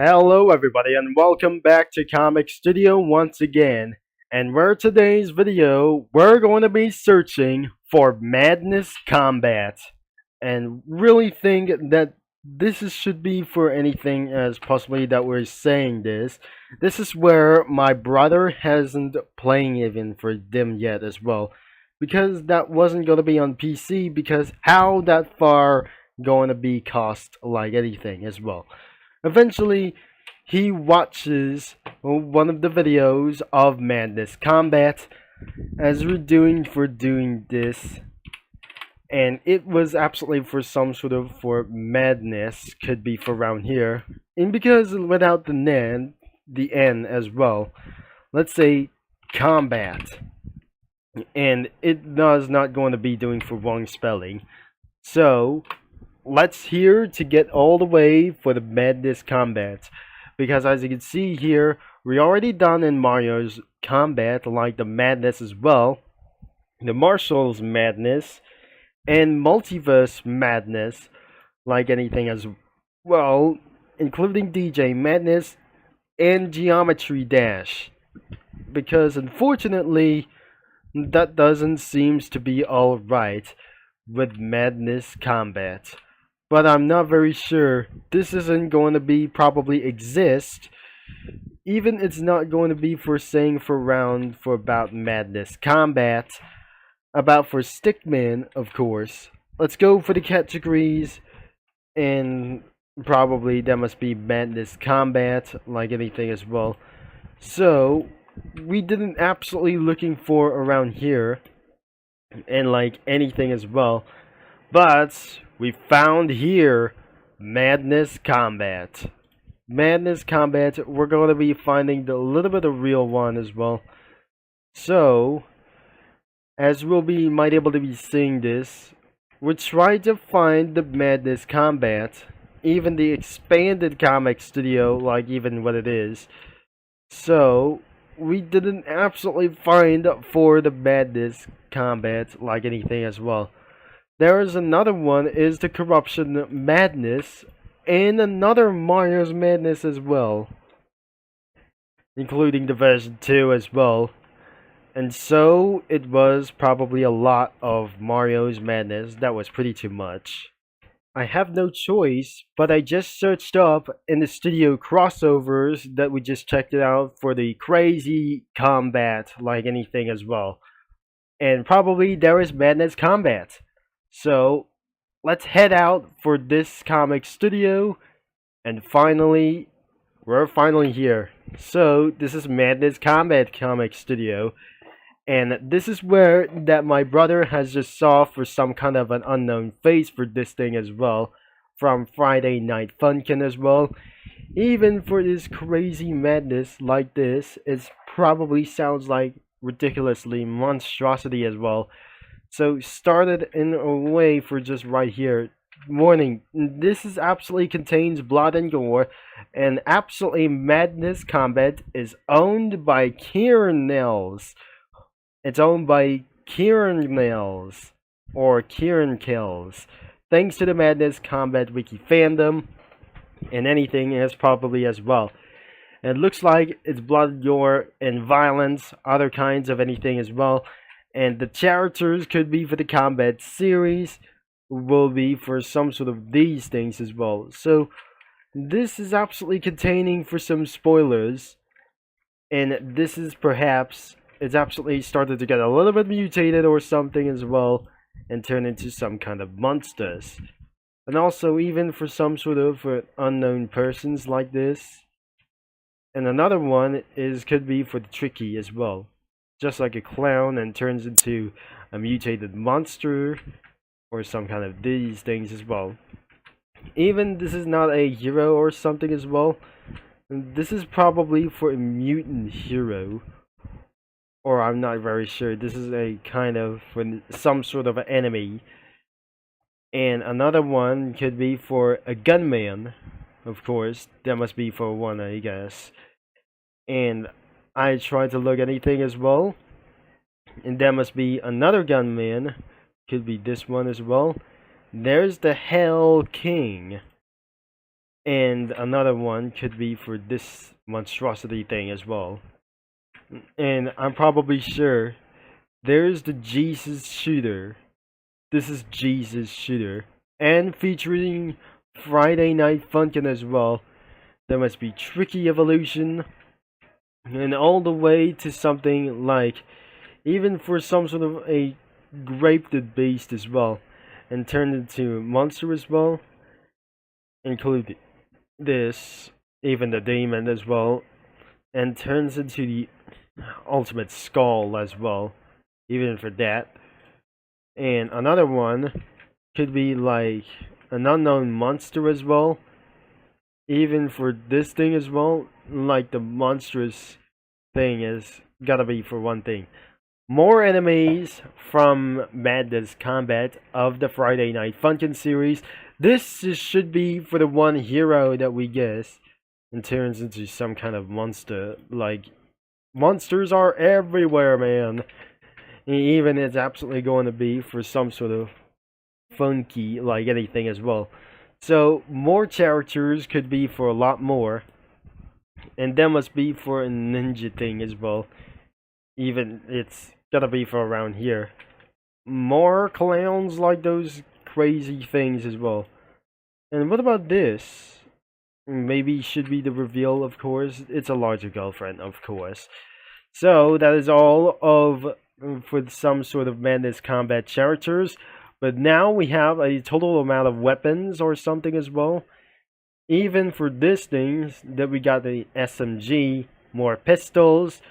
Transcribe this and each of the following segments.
Hello everybody and welcome back to Comic Studio once again. And for today's video, we're going to be searching for Madness Combat. And really think that should be for anything as possibly that we're saying this. This is where my brother hasn't playing even for them yet as well. Because that wasn't going to be on PC because how that far going to be cost like anything as well. Eventually, he watches one of the videos of Madness Combat as we're doing this, and it was absolutely for some sort of for madness, could be for around here, and because without the N as well, let's say combat, and it does not going to be doing for wrong spelling, so let's here to get all the way for the Madness Combat. Because as you can see here, we already done in Mario's Combat, like the Madness as well, the Marshall's Madness, and Multiverse Madness, like anything as well, including DJ Madness and Geometry Dash. Because unfortunately, that doesn't seems to be alright with Madness Combat. But I'm not very sure. This isn't going to be probably exist. Even it's not going to be for saying for round for about Madness Combat. About for Stickman, of course. Let's go for the categories. And probably that must be Madness Combat, like anything as well. So, we didn't absolutely looking for around here. And like anything as well. But we found here Madness Combat. Madness Combat, we're going to be finding the little bit of real one as well. So, as we'll be might able to be seeing this, we try to find the Madness Combat, even the expanded comic studio, like even what it is. So, we didn't absolutely find for the Madness Combat like anything as well. There is another one is the Corruption Madness and another Mario's Madness as well, including the version 2 as well. And so it was probably a lot of Mario's Madness. That was pretty too much. I have no choice, but I just searched up in the studio crossovers that we just checked it out for the crazy combat like anything as well. And probably there is Madness Combat. So, let's head out for this comic studio, and finally, we're finally here. So, this is Madness Combat Comic Studio, and this is where that my brother has just saw for some kind of an unknown face for this thing as well, from Friday Night Funkin as well. Even for this crazy madness like this, it probably sounds like ridiculously monstrosity as well. So started in a way for just right here. Warning, this is absolutely contains blood and gore, and absolutely Madness Combat is owned by Kieran Nels. It's owned by Kieran Nels, or Kieran Kills. Thanks to the Madness Combat Wiki fandom, and anything else probably as well. It looks like it's blood, gore, and violence, other kinds of anything as well. And the characters could be for the combat series, will be for some sort of these things as well. So this is absolutely containing for some spoilers, and this is perhaps it's absolutely started to get a little bit mutated or something as well, and turn into some kind of monsters. And also even for some sort of unknown persons like this. And another one is could be for the tricky as well. Just like a clown and turns into a mutated monster or some kind of these things as well. Even this is not a hero or something as well. This is probably for a mutant hero, or I'm not very sure. This is a kind of for some sort of an enemy. And another one could be for a gunman, of course. That must be for one, I guess. And I tried to look anything as well, and there must be another gunman, could be this one as well. There's the Hell King, And another one could be for this monstrosity thing as well. And I'm probably sure there's the Jesus Shooter. This is Jesus Shooter. And featuring Friday Night Funkin' as well. There must be Tricky Evolution. And all the way to something like, even for some sort of a graped beast as well. And turned into monster as well. Include this, even the demon as well. And turns into the ultimate skull as well. Even for that. And another one could be like an unknown monster as well. Even for this thing as well, like the monstrous thing is gotta be for one thing. More enemies from Madness Combat of the Friday Night Funkin' series. Should be for the one hero that we guess and turns into some kind of monster. Like, monsters are everywhere, man. Even it's absolutely going to be for some sort of funky, like anything as well. So more characters could be for a lot more, and that must be for a ninja thing as well. Even it's gotta be for around here. More clowns like those crazy things as well. And what about this? Maybe should be the reveal, of course. It's a larger girlfriend, of course. So that is all of for some sort of Madness Combat characters. But now we have a total amount of weapons or something as well. Even for this things that we got the SMG, more pistols,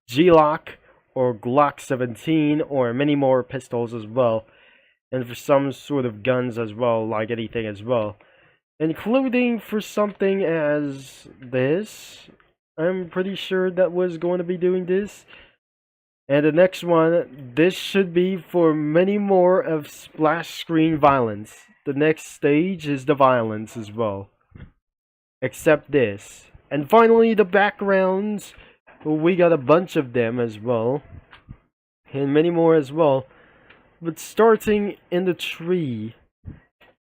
G-Lock or Glock 17 or many more pistols as well. And for some sort of guns as well, like anything as well. Including for something as this. I'm pretty sure that was going to be doing this. And the next one, this should be for many more of splash screen violence. The next stage is the violence as well. Except this. And finally, the backgrounds. We got a bunch of them as well. And many more as well. But starting in the tree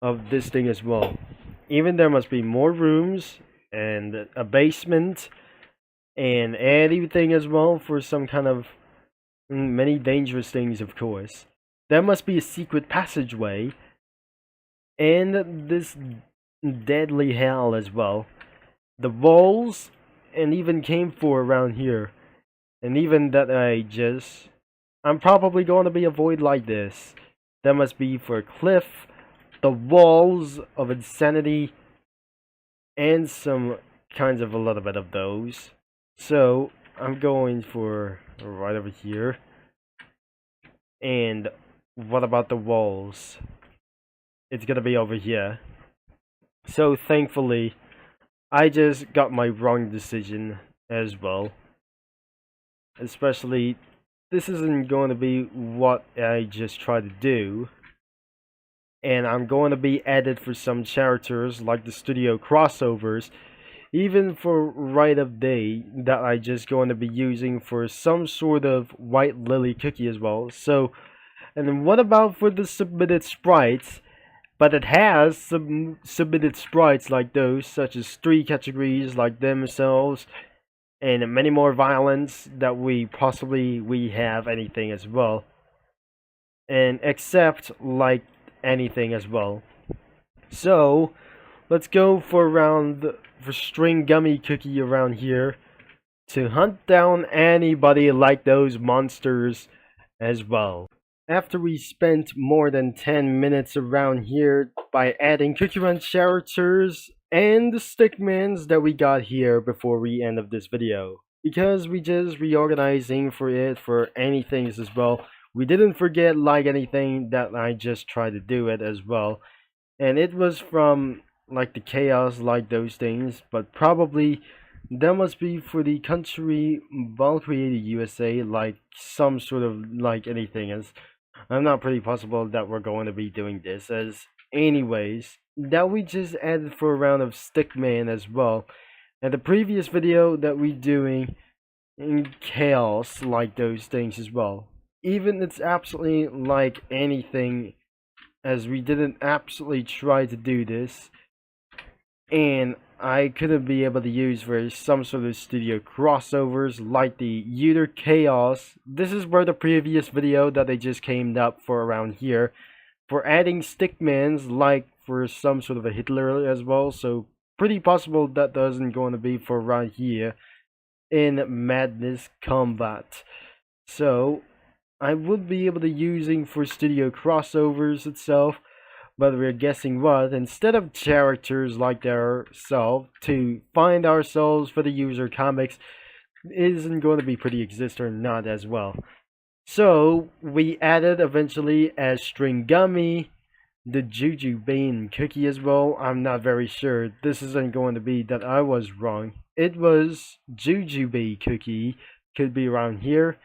of this thing as well. Even there must be more rooms and a basement. And everything as well for some kind of many dangerous things, of course. There must be a secret passageway. And this deadly hell as well. The walls, and even came for around here. And even that I'm probably going to be avoid like this. That must be for a cliff, the walls of insanity, and some kinds of a little bit of those. So, I'm going for right over here. And what about the walls? It's gonna be over here. So thankfully, I just got my wrong decision as well. Especially, this isn't going to be what I just tried to do. And I'm going to be added for some characters like the studio crossovers. Even for right of day that I just going to be using for some sort of white lily cookie as well. So, and then what about for the submitted sprites? But it has some submitted sprites like those, such as 3 categories like themselves, and many more violence that we have anything as well. And except like anything as well. So let's go for string gummy cookie around here to hunt down anybody like those monsters as well. After we spent more than 10 minutes around here by adding Cookie Run characters and the stickmans that we got here before we end of this video. Because we just reorganizing for it for anything as well. We didn't forget like anything that I just tried to do it as well. And it was from like the chaos like those things, but probably that must be for the country Ball Created USA, like some sort of like anything as I'm not pretty possible that we're going to be doing this as anyways that we just added for a round of Stickman as well. And the previous video that we doing in chaos like those things as well. Even it's absolutely like anything as we didn't absolutely try to do this. and I couldn't be able to use for some sort of studio crossovers like the Uter Chaos. This is where the previous video that they just came up for around here for adding stickmans like for some sort of a Hitler as well. So pretty possible that doesn't going to be for around here in Madness Combat. So I would be able to using for studio crossovers itself, but we're guessing what, instead of characters like ourselves to find ourselves for the user comics isn't going to be pretty exist or not as well. So we added eventually as string gummy the Juju Bean cookie as well. I'm not very sure. This isn't going to be that I was wrong. It was Jujube cookie. Could be around here.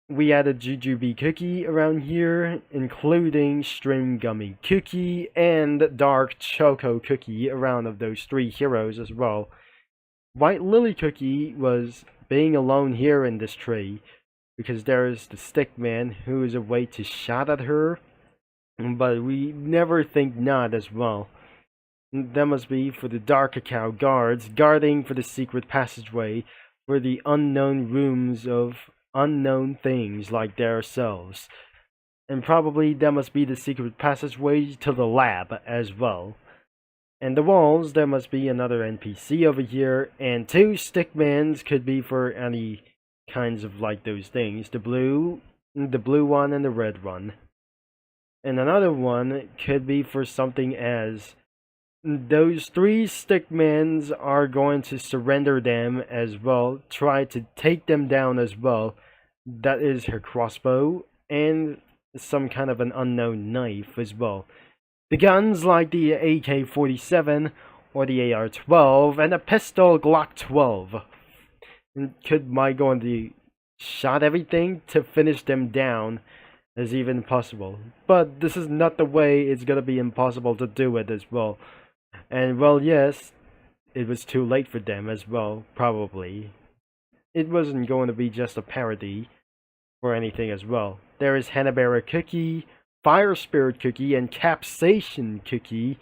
We added Jujube cookie around here, including string gummy cookie and dark choco cookie around of those three heroes as well. White lily cookie was being alone here in this tree because there is the stickman who is a way to shot at her, but we never think not as well. That must be for the dark cacao guards guarding for the secret passageway for the unknown rooms of unknown things like themselves. And probably that must be the secret passageway to the lab as well. And the walls, there must be another NPC over here, and two stickmans could be for any kinds of like those things. The blue one and the red one. And another one could be for something as those three stickmans are going to surrender them as well, try to take them down as well. That is her crossbow and some kind of an unknown knife as well. The guns like the AK-47 or the AR-12 and a pistol Glock 12. Could my going to shot everything to finish them down as even possible. But this is not the way it's gonna be impossible to do it as well. And well, yes, it was too late for them as well, probably. It wasn't going to be just a parody or anything as well. There is Hanna-Barbera Cookie, Fire Spirit Cookie, and Capsation Cookie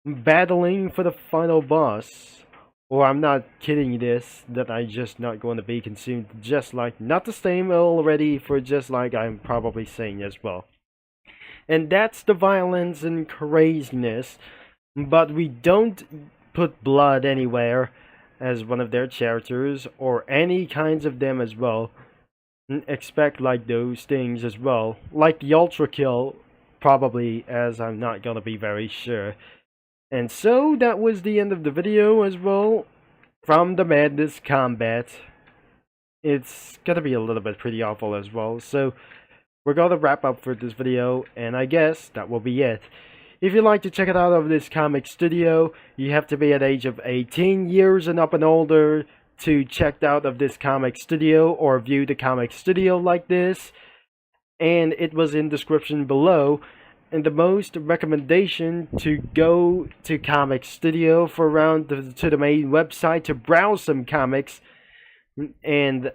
battling for the final boss. Or I'm not kidding this, that I just not going to be consumed just like, not the same already for just like I'm probably saying as well. And that's the violence and craziness, but we don't put blood anywhere as one of their characters or any kinds of them as well. Expect like those things as well, like the ultra kill probably, as I'm not gonna be very sure. And so that was the end of the video as well from the Madness Combat. It's gonna be a little bit pretty awful as well, so we're gonna wrap up for this video, and I guess that will be it. If you'd like to check it out of this comic studio, you have to be at age of 18 years and up and older to check out of this comic studio or view the comic studio like this. And it was in description below. And the most recommendation to go to comic studio for around to the main website to browse some comics and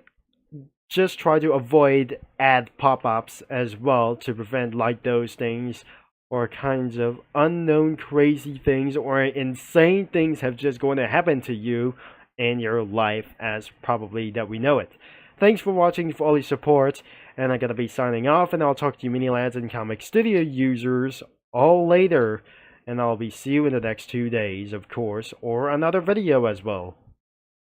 just try to avoid ad pop-ups as well to prevent like those things or kinds of unknown crazy things or insane things have just going to happen to you in your life as probably that we know it. Thanks for watching, for all your support, and I'm gonna be signing off, and I'll talk to you mini lads and comic studio users all later, and I'll be see you in the next 2 days, of course, or another video as well.